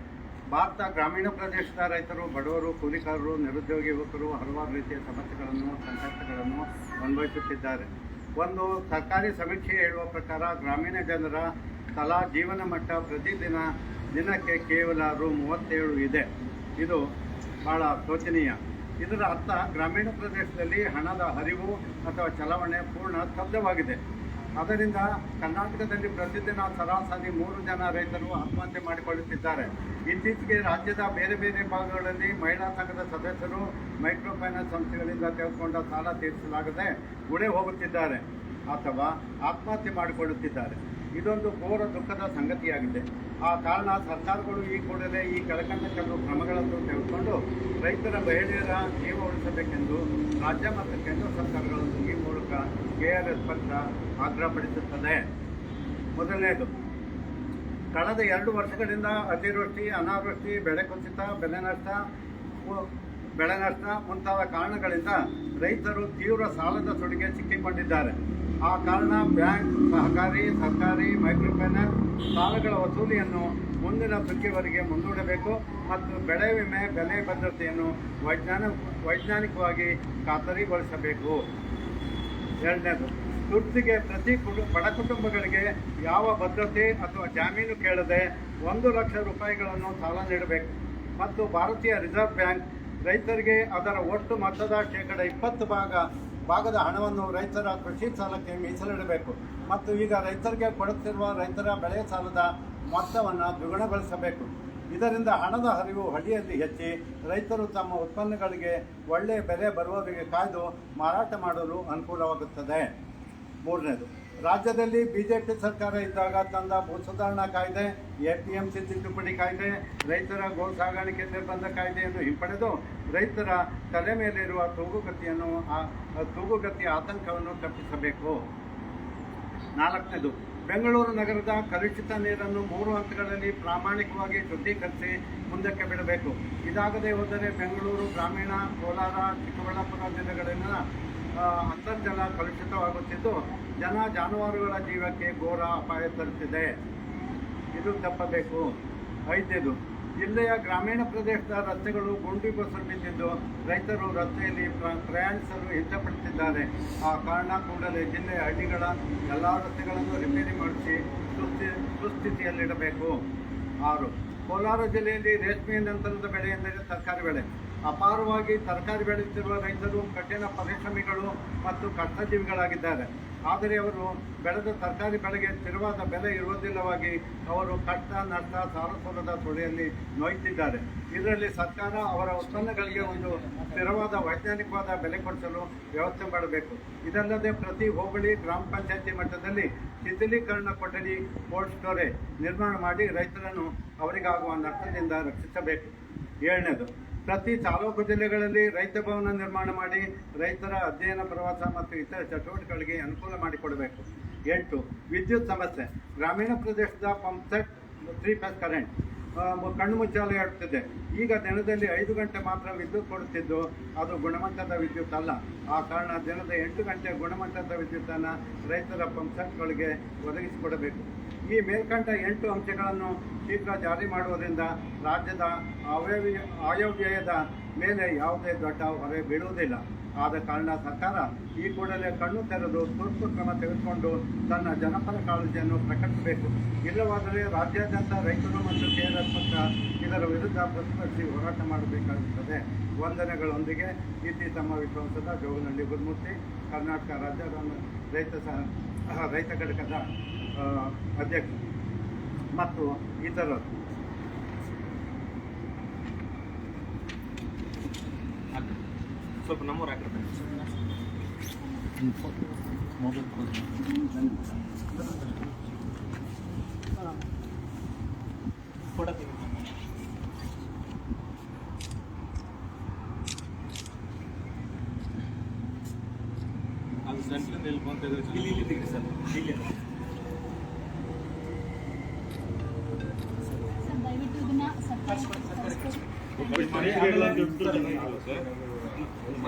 ಭಾರತ ಗ್ರಾಮೀಣ ಪ್ರದೇಶದ ರೈತರು, ಬಡವರು, ಕೂಲಿಕಾರರು, ನಿರುದ್ಯೋಗಿ ಯುವಕರು ಹಲವಾರು ರೀತಿಯ ಸಮಸ್ಯೆಗಳನ್ನು, ಸಂಕಷ್ಟಗಳನ್ನು ಅನುಭವಿಸುತ್ತಿದ್ದಾರೆ. ಒಂದು ಸರ್ಕಾರಿ ಸಮೀಕ್ಷೆ ಹೇಳುವ ಪ್ರಕಾರ ಗ್ರಾಮೀಣ ಜನರ ತಲಾ ಜೀವನ ಮಟ್ಟ ದಿನಕ್ಕೆ ಕೇವಲ ರೂ. 37 ಇದೆ. ಇದು ಭಾಳ ಶೋಚನೀಯ. ಇದರ ಅರ್ಥ ಗ್ರಾಮೀಣ ಪ್ರದೇಶದಲ್ಲಿ ಹಣದ ಹರಿವು ಅಥವಾ ಚಲಾವಣೆ ಪೂರ್ಣ ಸ್ತಬ್ಧವಾಗಿದೆ. ಅದರಿಂದ ಕರ್ನಾಟಕದಲ್ಲಿ ಪ್ರತಿದಿನ ಸರಾಸರಿ 3 ಜನ ರೈತರು ಆತ್ಮಹತ್ಯೆ ಮಾಡಿಕೊಳ್ಳುತ್ತಿದ್ದಾರೆ. ಇತ್ತೀಚೆಗೆ ರಾಜ್ಯದ ಬೇರೆ ಬೇರೆ ಭಾಗಗಳಲ್ಲಿ ಮಹಿಳಾ ಸಂಘದ ಸದಸ್ಯರು ಮೈಕ್ರೋ ಫೈನಾನ್ಸ್ ಸಂಸ್ಥೆಗಳಿಂದ ತೆಗೆದುಕೊಂಡ ಸಾಲ ತೀರಿಸಲಾಗದೆ ಗುಳೆ ಹೋಗುತ್ತಿದ್ದಾರೆ ಅಥವಾ ಆತ್ಮಹತ್ಯೆ ಮಾಡಿಕೊಳ್ಳುತ್ತಿದ್ದಾರೆ. ಇದೊಂದು ಘೋರ ದುಃಖದ ಸಂಗತಿಯಾಗಿದೆ. ಆ ಕಾರಣ ಸರ್ಕಾರಗಳು ಈ ಕೂಡಲೇ ಈ ಕೆಳಕಂಡ ಕೆಲವು ಕ್ರಮಗಳನ್ನು ತೆಗೆದುಕೊಂಡು ರೈತರ ಮಹಿಳೆಯರ ಜೀವ ಉಳಿಸಬೇಕೆಂದು ರಾಜ್ಯ ಮತ್ತು ಕೇಂದ್ರ ಸರ್ಕಾರಗಳನ್ನು ಈ ಮೂಲಕ KRS ಪಕ್ಷ ಆಗ್ರಹಪಡಿಸುತ್ತದೆ. ಮೊದಲನೇದು, ಕಳೆದ 2 ವರ್ಷಗಳಿಂದ ಅತಿವೃಷ್ಟಿ, ಅನಾವೃಷ್ಟಿ, ಬೆಳೆ ಕುಸಿತ, ಬೆಳೆ ನಷ್ಟ ಮುಂತಾದ ಕಾರಣಗಳಿಂದ ರೈತರು ತೀವ್ರ ಸಾಲದ ಸುಳಿಗೆ ಸಿಕ್ಕಿಕೊಂಡಿದ್ದಾರೆ. ಆ ಕಾರಣ ಬ್ಯಾಂಕ್, ಸಹಕಾರಿ, ಸರ್ಕಾರಿ, ಮೈಕ್ರೋ ಫೈನಾನ್ಸ್ ಸಾಲಗಳ ವಸೂಲಿಯನ್ನು ಮುಂದಿನ ಸುಗ್ಗಿವರೆಗೆ ಮುಂದೂಡಬೇಕು ಮತ್ತು ಬೆಳೆ ವಿಮೆ ಬೆಲೆ ಭದ್ರತೆಯನ್ನು ವೈಜ್ಞಾನಿಕವಾಗಿ ಖಾತರಿಗೊಳಿಸಬೇಕು. ಎರಡನೇದು, ತುರ್ತಿಗೆ ಪ್ರತಿ ಬಡ ಕುಟುಂಬಗಳಿಗೆ ಯಾವ ಭದ್ರತೆ ಅಥವಾ ಜಾಮೀನು ಕೇಳದೆ 1 ಲಕ್ಷ ರೂಪಾಯಿಗಳನ್ನು ಸಾಲ ನೀಡಬೇಕು ಮತ್ತು ಭಾರತೀಯ ರಿಸರ್ವ್ ಬ್ಯಾಂಕ್ ರೈತರಿಗೆ ಅದರ ಒಟ್ಟು ಮೊತ್ತದ ಶೇಕಡ 20 ಭಾಗದ ಹಣವನ್ನು ರೈತರ ಕೃಷಿ ಸಾಲಕ್ಕೆ ಮೀಸಲಿಡಬೇಕು ಮತ್ತು ಈಗ ರೈತರಿಗೆ ಕೊಡುತ್ತಿರುವ ರೈತರ ಬೆಳೆ ಸಾಲದ ಮೊತ್ತವನ್ನು ದ್ವಿಗುಣಗೊಳಿಸಬೇಕು. ಇದರಿಂದ ಹಣದ ಹರಿವು ಹಳ್ಳಿಯಲ್ಲಿ ಹೆಚ್ಚಿ ರೈತರು ತಮ್ಮ ಉತ್ಪನ್ನಗಳಿಗೆ ಒಳ್ಳೆಯ ಬೆಲೆ ಬರುವವರೆಗೆ ಕಾಯ್ದು ಮಾರಾಟ ಮಾಡಲು ಅನುಕೂಲವಾಗುತ್ತದೆ. ಮೂರನೇದು, ರಾಜ್ಯದಲ್ಲಿ ಬಿಜೆಪಿ ಸರ್ಕಾರ ಇದ್ದಾಗ ತಂದ ಭೂ ಸುಧಾರಣಾ ಕಾಯ್ದೆ, APMC ತಿದ್ದುಪಡಿ ಕಾಯ್ದೆ, ರೈತರ ಗೋ ಸಾಗಾಣಿಕೆ ನಿರ್ಬಂಧ ಕಾಯ್ದೆಯನ್ನು ಹಿಂಪಡೆದು ರೈತರ ತಲೆ ಮೇಲಿರುವ ತೂಗುಗತಿಯ ಆತಂಕವನ್ನು ತಪ್ಪಿಸಬೇಕು. ನಾಲ್ಕನೇದು, ಬೆಂಗಳೂರು ನಗರದ ಕಲುಷಿತ ನೀರನ್ನು 3 ಹಂತಗಳಲ್ಲಿ ಪ್ರಾಮಾಣಿಕವಾಗಿ ಶುದ್ಧೀಕರಿಸಿ ಮುಂದಕ್ಕೆ ಬಿಡಬೇಕು. ಇದಾಗದೇ ಹೋದರೆ ಬೆಂಗಳೂರು ಗ್ರಾಮೀಣ, ಕೋಲಾರ, ಚಿಕ್ಕಬಳ್ಳಾಪುರ ಜಿಲ್ಲೆಗಳಲ್ಲಿನ ಅಂತರ್ಜಲ ಕಲುಷಿತವಾಗುತ್ತಿದ್ದು ಜಾನುವಾರುಗಳ ಜೀವಕ್ಕೆ ಘೋರ ಅಪಾಯ ತರುತ್ತಿದೆ. ಇದು ತಪ್ಪಬೇಕು. 5ನೇದು, ಜಿಲ್ಲೆಯ ಗ್ರಾಮೀಣ ಪ್ರದೇಶದ ರಸ್ತೆಗಳು ಗುಂಡಿ ಬಸರು ಬಿದ್ದಿದ್ದು ರೈತರು ರಸ್ತೆಯಲ್ಲಿ ಪ್ರಯಾಣಿಸಲು ಇಷ್ಟಪಡುತ್ತಿದ್ದಾರೆ. ಆ ಕಾರಣ ಕೂಡಲೇ ಜಿಲ್ಲೆಯ ಹಳ್ಳಿಗಳ ಎಲ್ಲ ರಸ್ತೆಗಳನ್ನು ರಿಪೇರಿ ಮಾಡಿಸಿ ಸುಸ್ಥಿತಿಯಲ್ಲಿಡಬೇಕು. 6. ಕೋಲಾರ ಜಿಲ್ಲೆಯಲ್ಲಿ ರೇಷ್ಮೆ ನಂತರದ ಬೆಳೆ ಎಂದರೆ ತರಕಾರಿ ಬೆಳೆ. ಅಪಾರವಾಗಿ ತರಕಾರಿ ಬೆಳೆಯುತ್ತಿರುವ ರೈತರು ಕಠಿಣ ಪರಿಶ್ರಮಿಗಳು ಮತ್ತು ಕಷ್ಟಜೀವಿಗಳಾಗಿದ್ದಾರೆ. ಆದರೆ ಅವರು ಬೆಳೆದ ತರಕಾರಿ ಬೆಳೆಗೆ ಸ್ಥಿರವಾದ ಬೆಲೆ ಇರುವುದಿಲ್ಲವಾಗಿ ಅವರು ಕಷ್ಟ ನಷ್ಟ ಸಾಲಸೋಲದ ಸುಳಿಯಲ್ಲಿ ನೋಯ್ತಿದ್ದಾರೆ. ಇದರಲ್ಲಿ ಸರ್ಕಾರ ಅವರ ಉತ್ಪನ್ನಗಳಿಗೆ ಒಂದು ಸ್ಥಿರವಾದ ವೈಜ್ಞಾನಿಕವಾದ ಬೆಲೆ ಕೊಡಿಸಲು ವ್ಯವಸ್ಥೆ ಮಾಡಬೇಕು. ಇದಲ್ಲದೆ ಪ್ರತಿ ಹೋಬಳಿ ಗ್ರಾಮ ಪಂಚಾಯತಿ ಮಟ್ಟದಲ್ಲಿ ಶಿಥಿಲೀಕರಣ ಕೊಠಡಿ ಕೋಲ್ಡ್ ಸ್ಟೋರೇಜ್ ನಿರ್ಮಾಣ ಮಾಡಿ ರೈತರನ್ನು ಅವರಿಗಾಗುವ ನಷ್ಟದಿಂದ ರಕ್ಷಿಸಬೇಕು. 7ನೇದು, ಪ್ರತಿ ತಾಲೂಕು ಜಿಲ್ಲೆಗಳಲ್ಲಿ ರೈತ ಭವನ ನಿರ್ಮಾಣ ಮಾಡಿ ರೈತರ ಅಧ್ಯಯನ, ಪ್ರವಾಸ ಮತ್ತು ಇತರ ಚಟುವಟಿಕೆಗಳಿಗೆ ಅನುಕೂಲ ಮಾಡಿಕೊಡಬೇಕು. 8. ವಿದ್ಯುತ್ ಸಮಸ್ಯೆ. ಗ್ರಾಮೀಣ ಪ್ರದೇಶದ ಪಂಪ್ ಸೆಟ್ 3 ಫೇಸ್ ಕರೆಂಟ್ ಕಣ್ಣು ಮುಚ್ಚಾಲೆ ಆಡುತ್ತಿದೆ. ಈಗ ದಿನದಲ್ಲಿ 5 ಗಂಟೆ ಮಾತ್ರ ವಿದ್ಯುತ್ ಕೊಡುತ್ತಿದ್ದು ಅದು ಗುಣಮಟ್ಟದ ವಿದ್ಯುತ್ ಅಲ್ಲ. ಆ ಕಾರಣ ದಿನದ 8 ಗಂಟೆ ಗುಣಮಟ್ಟದ ವಿದ್ಯುತ್ತನ್ನು ರೈತರ ಪಂಪ್ ಸೆಟ್ಗಳಿಗೆ ಒದಗಿಸಿಕೊಡಬೇಕು. ಈ ಮೇಲ್ಕಂಡ 8 ಅಂಶಗಳನ್ನು ಶೀಘ್ರ ಜಾರಿ ಮಾಡುವುದರಿಂದ ರಾಜ್ಯದ ಆಯವ್ಯಯದ ಮೇಲೆ ಯಾವುದೇ ದೊಡ್ಡ ಹೊರೆ ಬೀಳುವುದಿಲ್ಲ. ಆದ ಕಾರಣ ಸರ್ಕಾರ ಈ ಕೂಡಲೇ ಕಣ್ಣು ತೆರೆದು ತುರ್ತು ಕ್ರಮ ತೆಗೆದುಕೊಂಡು ತನ್ನ ಜನಪರ ಕಾಳಜಿಯನ್ನು ಪ್ರಕಟಿಸಬೇಕು. ಇಲ್ಲವಾದರೆ ರಾಜ್ಯಾದ್ಯಂತ ರೈತರು ಮತ್ತು KRS ಪಕ್ಷ ಇದರ ವಿರುದ್ಧ ಪ್ರತಿಭಟಿಸಿ ಹೋರಾಟ ಮಾಡಬೇಕಾಗುತ್ತದೆ. ವಂದನೆಗಳೊಂದಿಗೆ ಇತಿ ತಮ್ಮ ವಿಶ್ವಾಸದ ಜೋಗನಹಳ್ಳಿ ಗುರುಮೂರ್ತಿ, ಕರ್ನಾಟಕ ರಾಜ್ಯ ರೈತ ಘಟಕದ ಅಧ್ಯಕ್ಷ ಮತ್ತು ಇತರರು. ಸ್ವಲ್ಪ ನಮ್ಮೂರು ಹಾಕಿರ್ತಾರೆ. ಅದು ಸೆಂಟ್ರಿಂದ ಇಲ್ಲಿ ಬಂದು ಇಲ್ಲಿ ತೆಗ್ರಿ ಸರ್. ಇಲ್ಲಿ ದಯವಿಟ್ಟು ಇದನ್ನ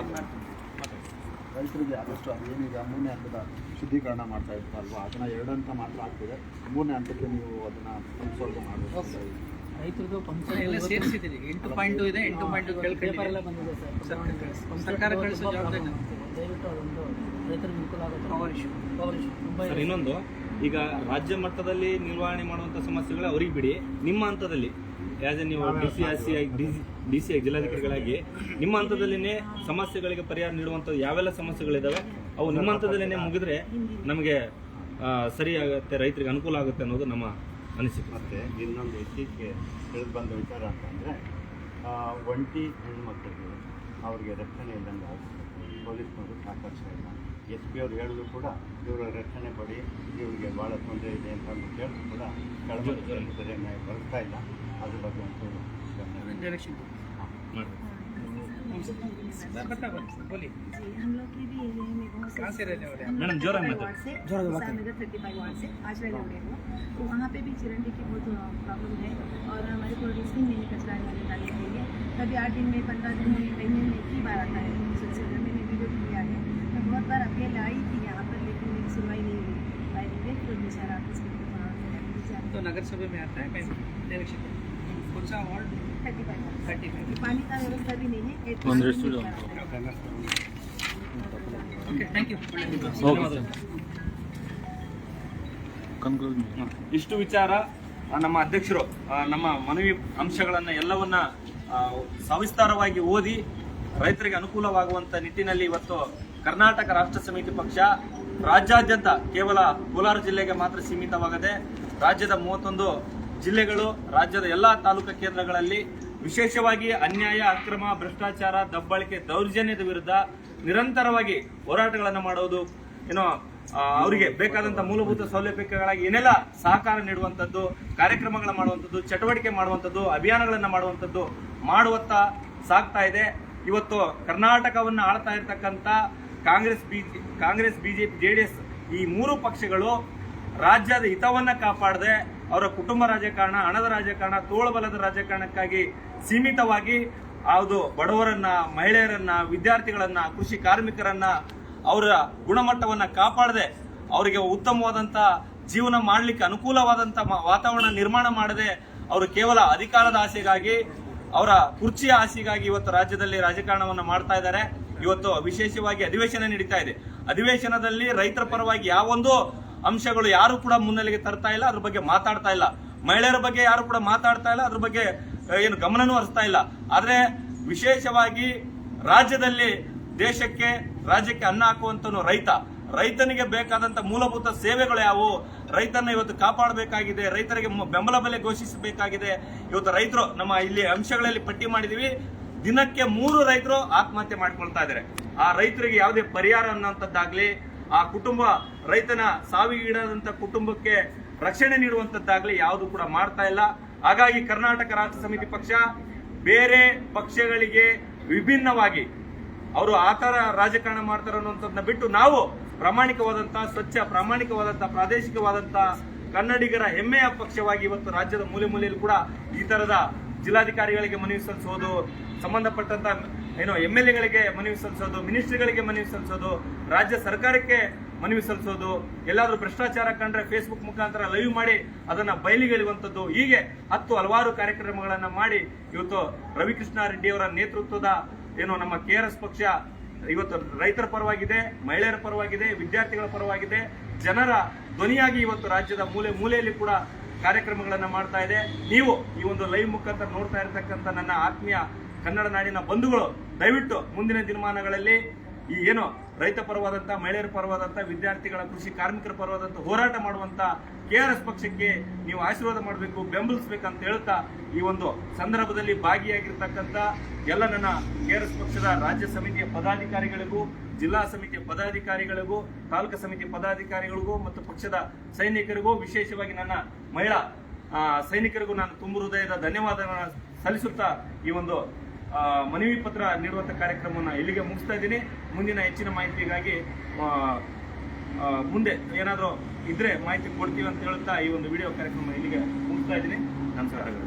ರೈತರಿಗೆ ಆದಷ್ಟು ಅದೇನೀಗ 3ನೇ ಹಂತದ ಶುದ್ಧೀಕರಣ ಮಾಡ್ತಾ ಇರ್ತಾರಲ್ವ, ಅದನ್ನು 2 ಹಂತ ಮಾತ್ರ ಆಗ್ತಿದೆ. 3ನೇ ಹಂತಕ್ಕೆ ನೀವು ಅದನ್ನು ಸಂಸರ್ಗ ಮಾಡಬೇಕು. ರೈತರದ್ದು ಎಲ್ಲ ಸೇರಿಸಿದ್ದೀರಿ. 8.2 ಇದೆ, 8.2 ಪೇಪರೆಲ್ಲ ಬಂದಿದೆ ಸರ್. ಸರ್ಕಾರ ಕಳಿಸೋ ಜವಾಬ್ದಾರಿ ದಯವಿಟ್ಟು ಅದೊಂದು ರೈತರಿಗೆ ಅನುಕೂಲ ಆಗುತ್ತೆ. ಪವರ್ ಇಶ್ಯೂ ಸರ್, ಇನ್ನೊಂದು, ಈಗ ರಾಜ್ಯ ಮಟ್ಟದಲ್ಲಿ ನಿರ್ವಹಣೆ ಮಾಡುವಂಥ ಸಮಸ್ಯೆಗಳು ಅವ್ರಿಗೆ ಬಿಡಿ, ನಿಮ್ಮ ಹಂತದಲ್ಲಿ ಆ್ಯಸ್ ಎ ನೀವು ಡಿ ಸಿ ಜಿಲ್ಲಾಧಿಕಾರಿಗಳಾಗಿ ನಿಮ್ಮ ಹಂತದಲ್ಲಿನೇ ಸಮಸ್ಯೆಗಳಿಗೆ ಪರಿಹಾರ ನೀಡುವಂಥದ್ದು ಯಾವೆಲ್ಲ ಸಮಸ್ಯೆಗಳಿದ್ದಾವೆ ಅವು ನಿಮ್ಮ ಹಂತದಲ್ಲಿನೇ ಮುಗಿದ್ರೆ ನಮಗೆ ಸರಿ ಆಗುತ್ತೆ, ರೈತರಿಗೆ ಅನುಕೂಲ ಆಗುತ್ತೆ ಅನ್ನೋದು ನಮ್ಮ ಅನಿಸಿಕೆ. ಮತ್ತು ಇನ್ನೊಂದು ಇತ್ತೀಚೆಗೆ ತಿಳಿದು ಬಂದ ವಿಚಾರ ಅಂತಂದರೆ ಒಂಟಿ ಹೆಣ್ಮಕ್ಳಿಗೆ ಅವ್ರಿಗೆ ರಕ್ಷಣೆ ಇಲ್ಲಂಗೆ ಆಗುತ್ತೆ. ಪೊಲೀಸ್ನವರು ಸಹಕರಿಸ್ತಾ ಇಲ್ಲ. SP ಅವ್ರು ಹೇಳಿದ್ರು ಕೂಡ ಇವರ ರಕ್ಷಣೆ ಪಡಿ, ಇವರಿಗೆ ಭಾಳ ತೊಂದರೆ ಇದೆ ಅಂತ ಹೇಳಿದ್ರು ಕೂಡ ಕಳಮಡಿ ಸರಿಯಾಗಿ ಬರ್ತಾ ಇಲ್ಲ. ಅದ್ರ ಬಗ್ಗೆ ಅಂತೂ बोलिए। हम लोग की भी एरिया में बहुत मैडम, से जोर में वार्ड से 35 वार्ड से आज वाले उड़े हुए, तो वहाँ पे भी चिरंडी की बहुत प्रॉब्लम है और हमारे को डिस्ट्रिक्ट में ही कचरा डाली गई है। कभी 8 दिन में, 15 दिन में, महीने में एक ही बार आता है। सिलसिले में वीडियो भी किया है। मैं बहुत बार अपील आई थी यहाँ पर, लेकिन मेरी सुनवाई नहीं हुई। आएंगे फिर दूसरा ऑफिस में तो नगर सभा में आता है इलेक्शन कौन सा वार्ड 35 पानी का व्यवस्था भी नहीं है। Okay, thank you. ಇಷ್ಟು ವಿಚಾರ ನಮ್ಮ ಅಧ್ಯಕ್ಷರು ನಮ್ಮ ಮನವಿ ಅಂಶಗಳನ್ನು ಎಲ್ಲವನ್ನ ಸವಿಸ್ತಾರವಾಗಿ ಓದಿ ರೈತರಿಗೆ ಅನುಕೂಲವಾಗುವಂತ ನಿಟ್ಟಿನಲ್ಲಿ ಇವತ್ತು ಕರ್ನಾಟಕ ರಾಷ್ಟ್ರ ಸಮಿತಿ ಪಕ್ಷ ರಾಜ್ಯಾದ್ಯಂತ ಕೇವಲ ಕೋಲಾರ ಜಿಲ್ಲೆಗೆ ಮಾತ್ರ ಸೀಮಿತವಾಗದೆ ರಾಜ್ಯದ 31 ಜಿಲ್ಲೆಗಳು, ರಾಜ್ಯದ ಎಲ್ಲಾ ತಾಲೂಕು ಕೇಂದ್ರಗಳಲ್ಲಿ ವಿಶೇಷವಾಗಿ ಅನ್ಯಾಯ, ಅಕ್ರಮ, ಭ್ರಷ್ಟಾಚಾರ, ದಬ್ಬಾಳಿಕೆ, ದೌರ್ಜನ್ಯದ ವಿರುದ್ಧ ನಿರಂತರವಾಗಿ ಹೋರಾಟಗಳನ್ನು ಮಾಡುವುದು, ಅವರಿಗೆ ಬೇಕಾದಂತಹ ಮೂಲಭೂತ ಸೌಲಭ್ಯಗಳಾಗಿ ಏನೆಲ್ಲ ಸಹಕಾರ ನೀಡುವಂಥದ್ದು, ಕಾರ್ಯಕ್ರಮಗಳ ಮಾಡುವಂಥದ್ದು, ಚಟುವಟಿಕೆ ಮಾಡುವಂಥದ್ದು, ಅಭಿಯಾನಗಳನ್ನು ಮಾಡುವಂಥದ್ದು ಮಾಡುವತ್ತ ಸಾಗ್ತಾ ಇದೆ. ಇವತ್ತು ಕರ್ನಾಟಕವನ್ನು ಆಳ್ತಾ ಇರತಕ್ಕಂಥ ಕಾಂಗ್ರೆಸ್ ಬಿಜೆಪಿ JDS ಈ 3 ಪಕ್ಷಗಳು ರಾಜ್ಯದ ಹಿತವನ್ನ ಕಾಪಾಡದೆ ಅವರ ಕುಟುಂಬ ರಾಜಕಾರಣ, ಹಣದ ರಾಜಕಾರಣ, ತೋಳಬಲದ ರಾಜಕಾರಣಕ್ಕಾಗಿ ಸೀಮಿತವಾಗಿ ಯಾವುದು ಬಡವರನ್ನ, ಮಹಿಳೆಯರನ್ನ, ವಿದ್ಯಾರ್ಥಿಗಳನ್ನ, ಕೃಷಿ ಕಾರ್ಮಿಕರನ್ನ ಅವರ ಗುಣಮಟ್ಟವನ್ನ ಕಾಪಾಡದೆ ಅವರಿಗೆ ಉತ್ತಮವಾದಂತ ಜೀವನ ಮಾಡಲಿಕ್ಕೆ ಅನುಕೂಲವಾದಂತ ವಾತಾವರಣ ನಿರ್ಮಾಣ ಮಾಡದೆ ಅವರು ಕೇವಲ ಅಧಿಕಾರದ ಆಸೆಗಾಗಿ, ಅವರ ಕುರ್ಚಿಯ ಆಸೆಗಾಗಿ ಇವತ್ತು ರಾಜ್ಯದಲ್ಲಿ ರಾಜಕಾರಣವನ್ನ ಮಾಡ್ತಾ ಇದ್ದಾರೆ. ಇವತ್ತು ವಿಶೇಷವಾಗಿ ಅಧಿವೇಶನ ನಡೀತಾ ಇದೆ. ಅಧಿವೇಶನದಲ್ಲಿ ರೈತರ ಪರವಾಗಿ ಯಾವೊಂದು ಅಂಶಗಳು ಯಾರು ಕೂಡ ಮುನ್ನೆಲೆಗೆ ತರ್ತಾ ಇಲ್ಲ, ಅದ್ರ ಬಗ್ಗೆ ಮಾತಾಡ್ತಾ ಇಲ್ಲ. ಮಹಿಳೆಯರ ಬಗ್ಗೆ ಯಾರು ಕೂಡ ಮಾತಾಡ್ತಾ ಇಲ್ಲ, ಅದ್ರ ಬಗ್ಗೆ ಏನು ಗಮನನೂ ಹರಿಸ್ತಾ ಇಲ್ಲ. ಆದ್ರೆ ವಿಶೇಷವಾಗಿ ರಾಜ್ಯದಲ್ಲಿ ರಾಜ್ಯಕ್ಕೆ ಅನ್ನ ಹಾಕುವಂತನು ರೈತನಿಗೆ ಬೇಕಾದಂತ ಮೂಲಭೂತ ಸೇವೆಗಳು ಯಾವುವು, ರೈತನ ಇವತ್ತು ಕಾಪಾಡಬೇಕಾಗಿದೆ, ರೈತರಿಗೆ ಬೆಂಬಲ ಬೆಲೆ ಘೋಷಿಸಬೇಕಾಗಿದೆ. ಇವತ್ತು ರೈತರು ನಮ್ಮ ಇಲ್ಲಿ ಅಂಶಗಳಲ್ಲಿ ಪಟ್ಟಿ ಮಾಡಿದೀವಿ. ದಿನಕ್ಕೆ 3 ರೈತರು ಆತ್ಮಹತ್ಯೆ ಮಾಡ್ಕೊಳ್ತಾ ಇದ್ದಾರೆ. ಆ ರೈತರಿಗೆ ಯಾವುದೇ ಪರಿಹಾರ ಅನ್ನೋಂಥದ್ದಾಗ್ಲಿ, ಆ ಕುಟುಂಬ ರೈತನ ಸಾವಿಗೀಡಾದಂತ ಕುಟುಂಬಕ್ಕೆ ರಕ್ಷಣೆ ನೀಡುವಂತದ್ದಾಗ್ಲಿ ಯಾವುದು ಕೂಡ ಮಾಡ್ತಾ ಇಲ್ಲ. ಹಾಗಾಗಿ ಕರ್ನಾಟಕ ರಾಷ್ಟ್ರ ಸಮಿತಿ ಪಕ್ಷ ಬೇರೆ ಪಕ್ಷಗಳಿಗೆ ವಿಭಿನ್ನವಾಗಿ ಅವರು ಆತರ ರಾಜಕಾರಣ ಮಾಡ್ತಾರೆ ಅನ್ನುವಂಥದ್ದನ್ನ ಬಿಟ್ಟು ನಾವು ಪ್ರಾಮಾಣಿಕವಾದಂತಹ ಸ್ವಚ್ಛ ಪ್ರಾಮಾಣಿಕವಾದಂತಹ ಪ್ರಾದೇಶಿಕವಾದಂತಹ ಕನ್ನಡಿಗರ ಹೆಮ್ಮೆಯ ಪಕ್ಷವಾಗಿ ಇವತ್ತು ರಾಜ್ಯದ ಮೂಲೆ ಮೂಲೆಯಲ್ಲಿ ಕೂಡ ಈ ತರದ ಜಿಲ್ಲಾಧಿಕಾರಿಗಳಿಗೆ ಮನವಿ ಸಲ್ಲಿಸೋದು, ಸಂಬಂಧಪಟ್ಟಂತ MLAಗಳಿಗೆ ಮನವಿ ಸಲ್ಲಿಸೋದು, ಮಿನಿಸ್ಟ್ರಿಗಳಿಗೆ ಮನವಿ ಸಲ್ಲಿಸೋದು, ರಾಜ್ಯ ಸರ್ಕಾರಕ್ಕೆ ಮನವಿ ಸಲ್ಲಿಸೋದು, ಎಲ್ಲಾದ್ರೂ ಭ್ರಷ್ಟಾಚಾರ ಕಂಡ್ರೆ ಫೇಸ್ಬುಕ್ ಮುಖಾಂತರ ಲೈವ್ ಮಾಡಿ ಅದನ್ನ ಬಯಲಿಗೆಳುವಂತದ್ದು, ಹೀಗೆ ಹಲವಾರು ಕಾರ್ಯಕ್ರಮಗಳನ್ನ ಮಾಡಿ ಇವತ್ತು ರವಿಕೃಷ್ಣ ರೆಡ್ಡಿ ಅವರ ನೇತೃತ್ವದ ನಮ್ಮ KRS ಪಕ್ಷ ಇವತ್ತು ರೈತರ ಪರವಾಗಿದೆ, ಮಹಿಳೆಯರ ಪರವಾಗಿದೆ, ವಿದ್ಯಾರ್ಥಿಗಳ ಪರವಾಗಿದೆ, ಜನರ ಧ್ವನಿಯಾಗಿ ಇವತ್ತು ರಾಜ್ಯದ ಮೂಲೆ ಮೂಲೆಯಲ್ಲಿ ಕೂಡ ಕಾರ್ಯಕ್ರಮಗಳನ್ನ ಮಾಡ್ತಾ ಇದೆ. ನೀವು ಈ ಒಂದು ಲೈವ್ ಮುಖಾಂತರ ನೋಡ್ತಾ ಇರತಕ್ಕಂತ ನನ್ನ ಆತ್ಮೀಯ ಕನ್ನಡ ನಾಡಿನ ಬಂಧುಗಳು, ದಯವಿಟ್ಟು ಮುಂದಿನ ದಿನಮಾನಗಳಲ್ಲಿ ಈ ರೈತ ಪರವಾದಂತ, ಮಹಿಳೆಯರ ಪರವಾದಂತ, ವಿದ್ಯಾರ್ಥಿಗಳ, ಕೃಷಿ ಕಾರ್ಮಿಕರ ಪರವಾದಂತ ಹೋರಾಟ ಮಾಡುವಂತ KRS ಪಕ್ಷಕ್ಕೆ ನೀವು ಆಶೀರ್ವಾದ ಮಾಡಬೇಕು, ಬೆಂಬಲಿಸಬೇಕಂತ ಹೇಳ್ತಾ ಈ ಒಂದು ಸಂದರ್ಭದಲ್ಲಿ ಭಾಗಿಯಾಗಿರ್ತಕ್ಕಂಥ ಎಲ್ಲ ನನ್ನ KRS ಪಕ್ಷದ ರಾಜ್ಯ ಸಮಿತಿಯ ಪದಾಧಿಕಾರಿಗಳಿಗೂ, ಜಿಲ್ಲಾ ಸಮಿತಿಯ ಪದಾಧಿಕಾರಿಗಳಿಗೂ, ತಾಲೂಕು ಸಮಿತಿಯ ಪದಾಧಿಕಾರಿಗಳಿಗೂ ಮತ್ತು ಪಕ್ಷದ ಸೈನಿಕರಿಗೂ, ವಿಶೇಷವಾಗಿ ನನ್ನ ಮಹಿಳಾ ಸೈನಿಕರಿಗೂ ನಾನು ತುಂಬ ಹೃದಯದ ಧನ್ಯವಾದಗಳನ್ನು ಸಲ್ಲಿಸುತ್ತಾ ಈ ಒಂದು ಮನವಿ ಪತ್ರ ನೀಡುವಂತ ಕಾರ್ಯಕ್ರಮವನ್ನು ಇಲ್ಲಿಗೆ ಮುಗಿಸ್ತಾ ಇದ್ದೀನಿ. ಮುಂದಿನ ಹೆಚ್ಚಿನ ಮಾಹಿತಿಗಾಗಿ ಮುಂದೆ ಏನಾದರೂ ಇದ್ರೆ ಮಾಹಿತಿ ಕೊಡ್ತೀವಿ ಅಂತ ಹೇಳುತ್ತಾ ಈ ಒಂದು ವಿಡಿಯೋ ಕಾರ್ಯಕ್ರಮ ಇಲ್ಲಿಗೆ ಮುಗಿಸ್ತಾ ಇದ್ದೀನಿ. ನಮಸ್ಕಾರಗಳು.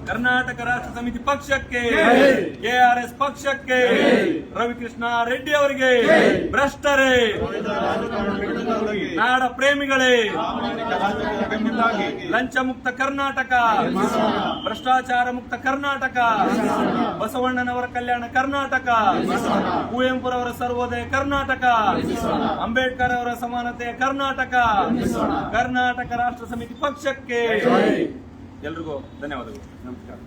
ಕರ್ನಾಟಕ ರಾಷ್ಟ್ರ ಸಮಿತಿ ಪಕ್ಷಕ್ಕೆ, KRS ಪಕ್ಷಕ್ಕೆ, ರವಿಕೃಷ್ಣ ರೆಡ್ಡಿ ಅವರಿಗೆ, ಭ್ರಷ್ಟರೇ, ನಾಡ ಪ್ರೇಮಿಗಳೇ, ಲಂಚ ಮುಕ್ತ ಕರ್ನಾಟಕ, ಭ್ರಷ್ಟಾಚಾರ ಮುಕ್ತ ಕರ್ನಾಟಕ, ಬಸವಣ್ಣನವರ ಕಲ್ಯಾಣ ಕರ್ನಾಟಕ, ಕುವೆಂಪುರವರ ಸರ್ವೋದಯ ಕರ್ನಾಟಕ, ಅಂಬೇಡ್ಕರ್ ಅವರ ಸಮಾನತೆಯ ಕರ್ನಾಟಕ, ಕರ್ನಾಟಕ ರಾಷ್ಟ್ರ ಸಮಿತಿ ಪಕ್ಷಕ್ಕೆ. ಎಲ್ರಿಗೂ ಧನ್ಯವಾದಗಳು. ನಮಸ್ಕಾರ.